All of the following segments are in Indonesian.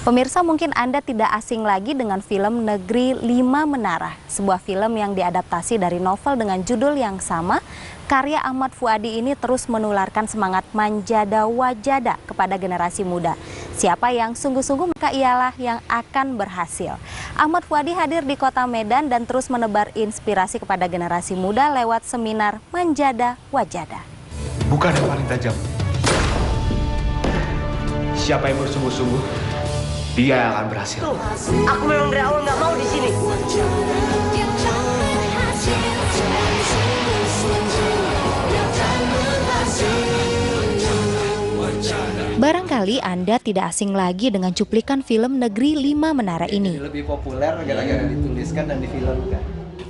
Pemirsa, mungkin Anda tidak asing lagi dengan film Negeri Lima Menara, sebuah film yang diadaptasi dari novel dengan judul yang sama. Karya Ahmad Fuady ini terus menularkan semangat manjada wajada kepada generasi muda. Siapa yang sungguh-sungguh, maka ialah yang akan berhasil. Ahmad Fuady hadir di kota Medan dan terus menebar inspirasi kepada generasi muda lewat seminar Manjada Wajada. Bukan yang paling tajam. Siapa yang bersungguh-sungguh, dia yang akan berhasil. Tuh, aku memang dari awal nggak mau di sini. Barangkali Anda tidak asing lagi dengan cuplikan film Negeri Lima Menara ini. Lebih populer gara-gara dituliskan dan difilmkan.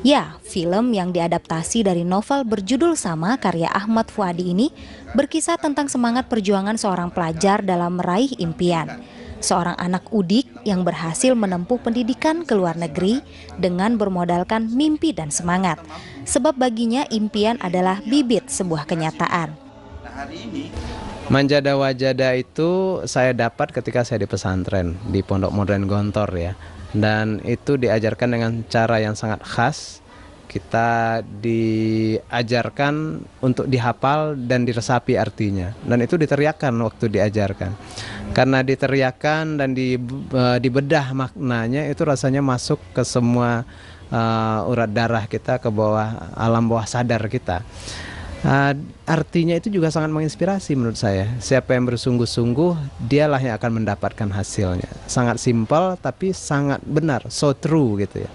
Ya, film yang diadaptasi dari novel berjudul sama karya Ahmad Fuady ini berkisah tentang semangat perjuangan seorang pelajar dalam meraih impian. Seorang anak udik yang berhasil menempuh pendidikan ke luar negeri dengan bermodalkan mimpi dan semangat. Sebab baginya impian adalah bibit sebuah kenyataan. Manjada Wajada itu saya dapat ketika saya di pesantren di Pondok Modern Gontor ya. Dan itu diajarkan dengan cara yang sangat khas. Kita diajarkan untuk dihafal dan diresapi artinya. Dan itu diteriakkan waktu diajarkan. Karena diteriakkan dan dibedah maknanya, itu rasanya masuk ke semua urat darah kita, ke bawah alam bawah sadar kita. Artinya itu juga sangat menginspirasi menurut saya. Siapa yang bersungguh-sungguh, dialah yang akan mendapatkan hasilnya. Sangat simpel tapi sangat benar, so true gitu ya.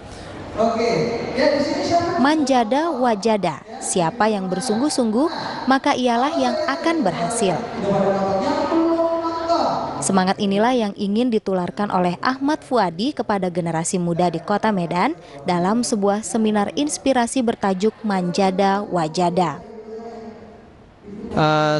Manjada Wajada, siapa yang bersungguh-sungguh, maka ialah yang akan berhasil. Semangat inilah yang ingin ditularkan oleh Ahmad Fuady kepada generasi muda di kota Medan dalam sebuah seminar inspirasi bertajuk Manjada Wajada.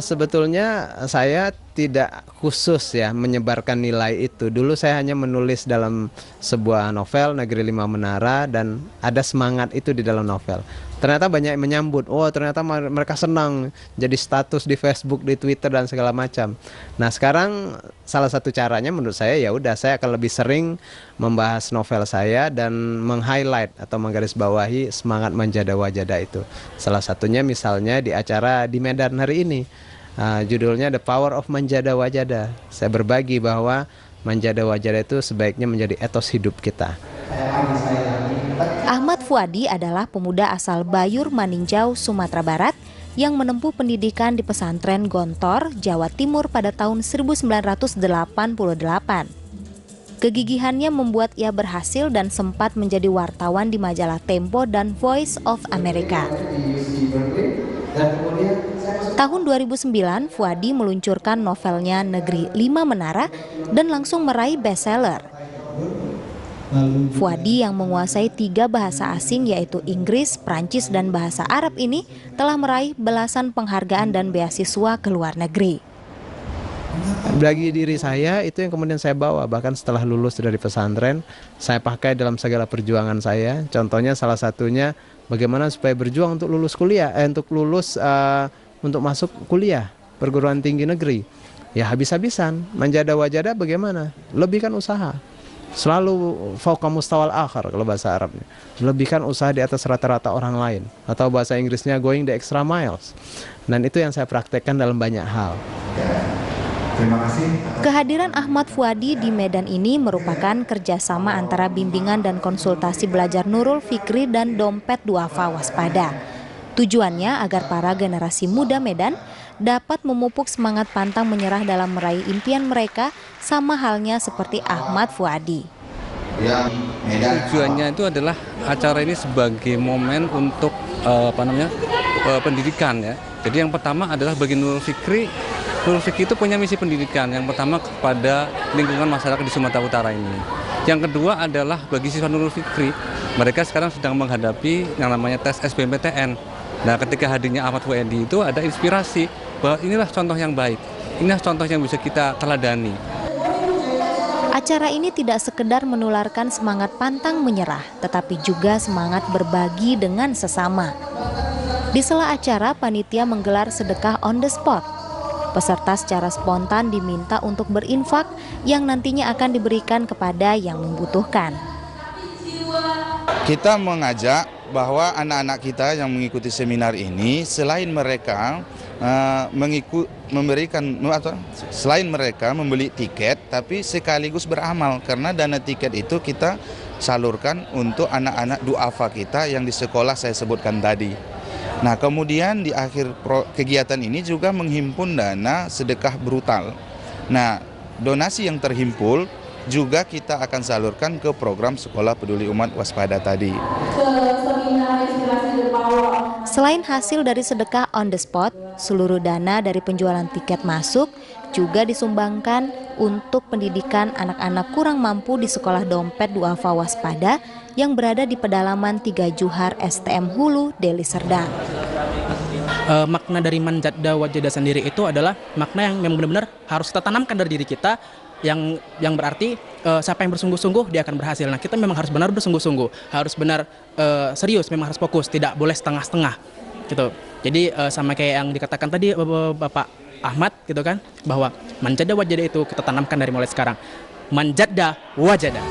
Sebetulnya saya tidak khusus ya menyebarkan nilai itu. Dulu saya hanya menulis dalam sebuah novel Negeri Lima Menara dan ada semangat itu di dalam novel. Ternyata banyak yang menyambut. Oh, ternyata mereka senang jadi status di Facebook, di Twitter dan segala macam. Nah, sekarang salah satu caranya menurut saya ya udah saya akan lebih sering membahas novel saya dan meng-highlight atau menggarisbawahi semangat Manjada Wajada itu. Salah satunya misalnya di acara di Medan hari ini. Judulnya The Power of Manjada Wajada. Saya berbagi bahwa Manjada Wajada itu sebaiknya menjadi etos hidup kita. Ahmad Fuady adalah pemuda asal Bayur Maninjau, Sumatera Barat yang menempuh pendidikan di pesantren Gontor, Jawa Timur pada tahun 1988. Kegigihannya membuat ia berhasil dan sempat menjadi wartawan di majalah Tempo dan Voice of America. Tahun 2009, Fuady meluncurkan novelnya Negeri Lima Menara dan langsung meraih bestseller. Fuady yang menguasai 3 bahasa asing yaitu Inggris, Prancis, dan bahasa Arab ini telah meraih belasan penghargaan dan beasiswa ke luar negeri. Bagi diri saya itu yang kemudian saya bawa, bahkan setelah lulus dari pesantren saya pakai dalam segala perjuangan saya. Contohnya salah satunya bagaimana supaya berjuang untuk lulus kuliah, untuk masuk kuliah perguruan tinggi negeri. Ya habis-habisan. Manjada Wajada bagaimana? Lebihkan usaha. Selalu fauqa mustawal akhar kalau bahasa Arabnya. Lebihkan usaha di atas rata-rata orang lain. Atau bahasa Inggrisnya going the extra miles. Dan itu yang saya praktekkan dalam banyak hal. Terima kasih. Kehadiran Ahmad Fuady di Medan ini merupakan kerjasama antara bimbingan dan konsultasi belajar Nurul Fikri dan Dompet Duafa Waspada. Tujuannya agar para generasi muda Medan dapat memupuk semangat pantang menyerah dalam meraih impian mereka, sama halnya seperti Ahmad Fuady. Tujuannya itu adalah acara ini sebagai momen untuk pendidikan ya. Jadi yang pertama adalah bagi Nurul Fikri. Nurul Fikri itu punya misi pendidikan. Yang pertama kepada lingkungan masyarakat di Sumatera Utara ini. Yang kedua adalah bagi siswa Nurul Fikri, mereka sekarang sedang menghadapi yang namanya tes SBMPTN. Nah, ketika hadirnya Ahmad Fuady itu ada inspirasi bahwa inilah contoh yang baik, inilah contoh yang bisa kita teladani. Acara ini tidak sekedar menularkan semangat pantang menyerah, tetapi juga semangat berbagi dengan sesama. Di sela acara, panitia menggelar sedekah on the spot. Peserta secara spontan diminta untuk berinfak yang nantinya akan diberikan kepada yang membutuhkan. Kita mengajak bahwa anak-anak kita yang mengikuti seminar ini, selain mereka selain mereka membeli tiket, tapi sekaligus beramal, karena dana tiket itu kita salurkan untuk anak-anak duafa kita yang di sekolah saya sebutkan tadi. Nah, kemudian di akhir kegiatan ini juga menghimpun dana sedekah brutal. Nah, donasi yang terhimpul juga kita akan salurkan ke program Sekolah Peduli Umat Waspada tadi. Selain hasil dari sedekah on the spot, seluruh dana dari penjualan tiket masuk juga disumbangkan untuk pendidikan anak-anak kurang mampu di Sekolah Dompet Duafa Waspada yang berada di pedalaman 3 Juhar STM Hulu, Deli Serdang. Makna dari Manjada Wajada sendiri itu adalah makna yang benar-benar harus kita tanamkan dari diri kita, yang berarti siapa yang bersungguh-sungguh dia akan berhasil. Nah, kita memang harus benar bersungguh-sungguh, harus benar serius, memang harus fokus, tidak boleh setengah-setengah gitu. Jadi sama kayak yang dikatakan tadi Bapak Ahmad gitu kan, bahwa Manjada Wajada itu kita tanamkan dari mulai sekarang. Manjada Wajada.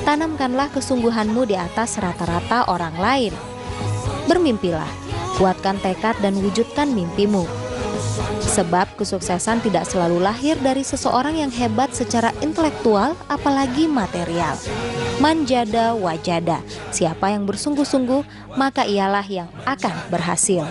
Tanamkanlah kesungguhanmu di atas rata-rata orang lain. Bermimpilah, kuatkan tekad dan wujudkan mimpimu. Sebab kesuksesan tidak selalu lahir dari seseorang yang hebat secara intelektual, apalagi material. Manjada Wajada, siapa yang bersungguh-sungguh, maka ialah yang akan berhasil.